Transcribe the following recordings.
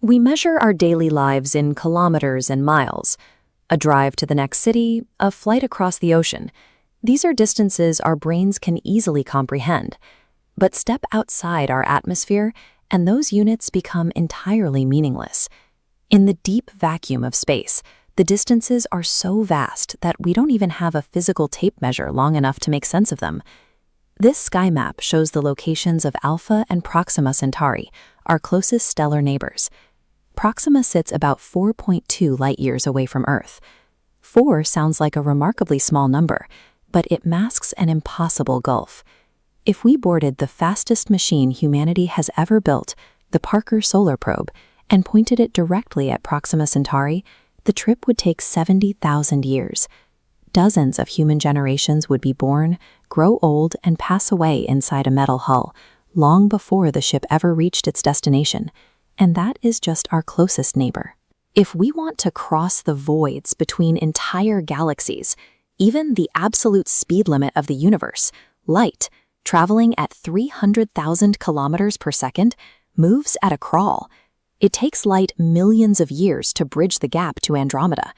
We measure our daily lives in kilometers and miles. A drive to the next city, a flight across the ocean. These are distances our brains can easily comprehend. But step outside our atmosphere, and those units become entirely meaningless. In the deep vacuum of space, the distances are so vast that we don't even have a physical tape measure long enough to make sense of them. This sky map shows the locations of Alpha and Proxima Centauri, our closest stellar neighbors. Proxima sits about 4.2 light-years away from Earth. 4 sounds like a remarkably small number, but it masks an impossible gulf. If we boarded the fastest machine humanity has ever built, the Parker Solar Probe, and pointed it directly at Proxima Centauri, the trip would take 70,000 years. Dozens of human generations would be born, grow old, and pass away inside a metal hull, long before the ship ever reached its destination. And that is just our closest neighbor. If we want to cross the voids between entire galaxies, even the absolute speed limit of the universe, light, traveling at 300,000 kilometers per second, moves at a crawl. It takes light millions of years to bridge the gap to Andromeda.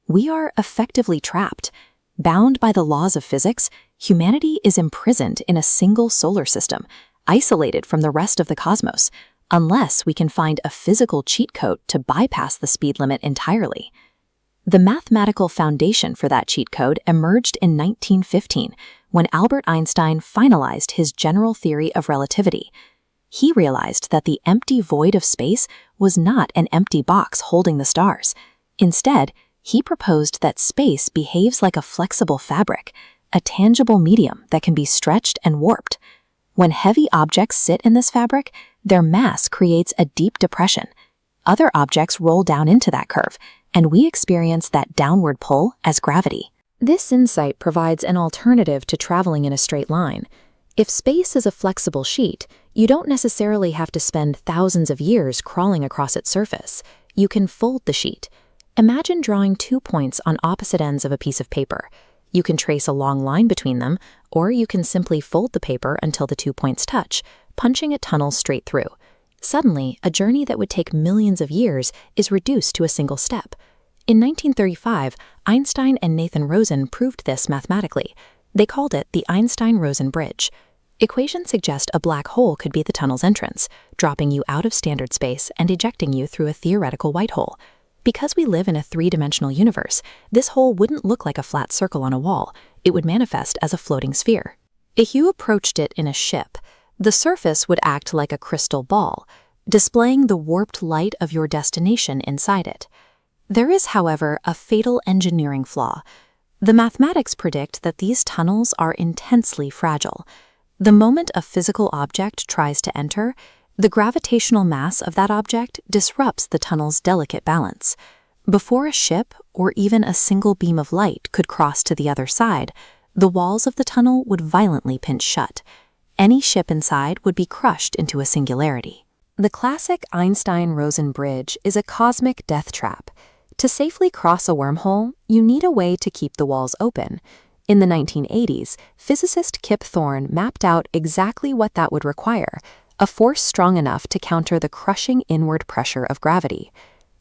We are effectively trapped. Bound by the laws of physics, humanity is imprisoned in a single solar system, isolated from the rest of the cosmos, unless we can find a physical cheat code to bypass the speed limit entirely. The mathematical foundation for that cheat code emerged in 1915, when Albert Einstein finalized his general theory of relativity. He realized that the empty void of space was not an empty box holding the stars. Instead, he proposed that space behaves like a flexible fabric, a tangible medium that can be stretched and warped. When heavy objects sit in this fabric, their mass creates a deep depression. Other objects roll down into that curve, and we experience that downward pull as gravity. This insight provides an alternative to traveling in a straight line. If space is a flexible sheet, you don't necessarily have to spend thousands of years crawling across its surface. You can fold the sheet. Imagine drawing 2 points on opposite ends of a piece of paper. You can trace a long line between them, or you can simply fold the paper until the 2 points touch, punching a tunnel straight through. Suddenly, a journey that would take millions of years is reduced to a single step. In 1935, Einstein and Nathan Rosen proved this mathematically. They called it the Einstein-Rosen Bridge. Equations suggest a black hole could be the tunnel's entrance, dropping you out of standard space and ejecting you through a theoretical white hole. Because we live in a 3-dimensional universe, this hole wouldn't look like a flat circle on a wall. It would manifest as a floating sphere. If you approached it in a ship, the surface would act like a crystal ball, displaying the warped light of your destination inside it. There is, however, a fatal engineering flaw. The mathematics predict that these tunnels are intensely fragile. The moment a physical object tries to enter, the gravitational mass of that object disrupts the tunnel's delicate balance. Before a ship or even a single beam of light could cross to the other side, the walls of the tunnel would violently pinch shut. Any ship inside would be crushed into a singularity. The classic Einstein-Rosen Bridge is a cosmic death trap. To safely cross a wormhole, you need a way to keep the walls open. In the 1980s, physicist Kip Thorne mapped out exactly what that would require, a force strong enough to counter the crushing inward pressure of gravity.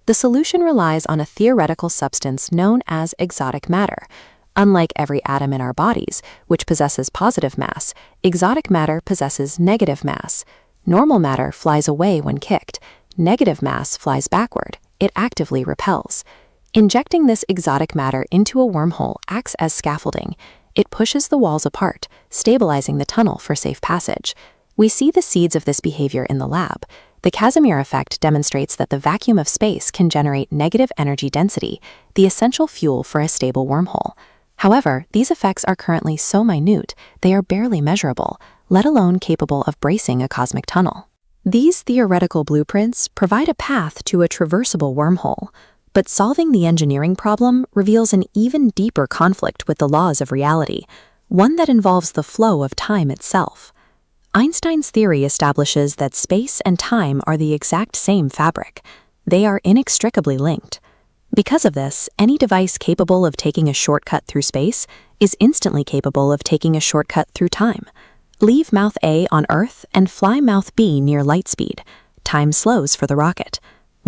The solution relies on a theoretical substance known as exotic matter. Unlike every atom in our bodies, which possesses positive mass, exotic matter possesses negative mass. Normal matter flies away when kicked. Negative mass flies backward. It actively repels. Injecting this exotic matter into a wormhole acts as scaffolding. It pushes the walls apart, stabilizing the tunnel for safe passage. We see the seeds of this behavior in the lab. The Casimir effect demonstrates that the vacuum of space can generate negative energy density, the essential fuel for a stable wormhole. However, these effects are currently so minute, they are barely measurable, let alone capable of bracing a cosmic tunnel. These theoretical blueprints provide a path to a traversable wormhole, but solving the engineering problem reveals an even deeper conflict with the laws of reality, one that involves the flow of time itself. Einstein's theory establishes that space and time are the exact same fabric. They are inextricably linked. Because of this, any device capable of taking a shortcut through space is instantly capable of taking a shortcut through time. Leave mouth A on Earth and fly mouth B near light speed. Time slows for the rocket.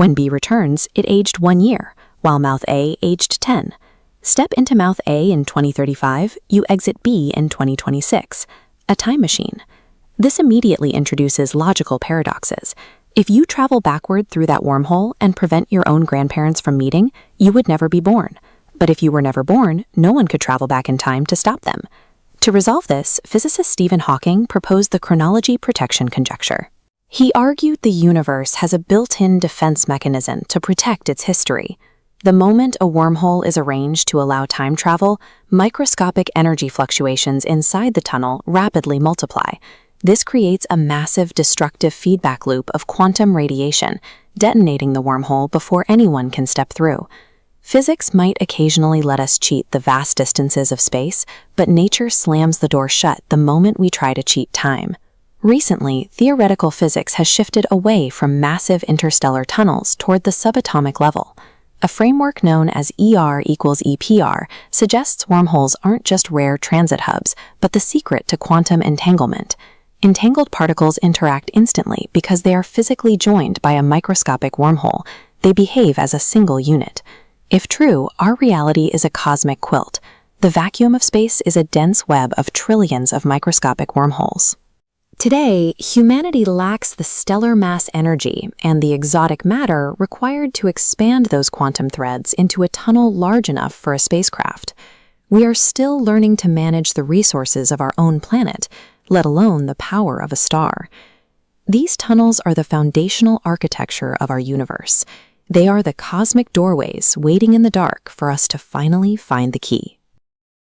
When B returns, it aged 1 year, while mouth A aged 10. Step into mouth A in 2035, you exit B in 2026. A time machine. This immediately introduces logical paradoxes. If you travel backward through that wormhole and prevent your own grandparents from meeting, you would never be born. But if you were never born, no one could travel back in time to stop them. To resolve this, physicist Stephen Hawking proposed the chronology protection conjecture. He argued the universe has a built-in defense mechanism to protect its history. The moment a wormhole is arranged to allow time travel, microscopic energy fluctuations inside the tunnel rapidly multiply. This creates a massive destructive feedback loop of quantum radiation, detonating the wormhole before anyone can step through. Physics might occasionally let us cheat the vast distances of space, but nature slams the door shut the moment we try to cheat time. Recently, theoretical physics has shifted away from massive interstellar tunnels toward the subatomic level. A framework known as ER equals EPR suggests wormholes aren't just rare transit hubs, but the secret to quantum entanglement. Entangled particles interact instantly because they are physically joined by a microscopic wormhole. They behave as a single unit. If true, our reality is a cosmic quilt. The vacuum of space is a dense web of trillions of microscopic wormholes. Today, humanity lacks the stellar mass energy and the exotic matter required to expand those quantum threads into a tunnel large enough for a spacecraft. We are still learning to manage the resources of our own planet, let alone the power of a star. These tunnels are the foundational architecture of our universe. They are the cosmic doorways waiting in the dark for us to finally find the key.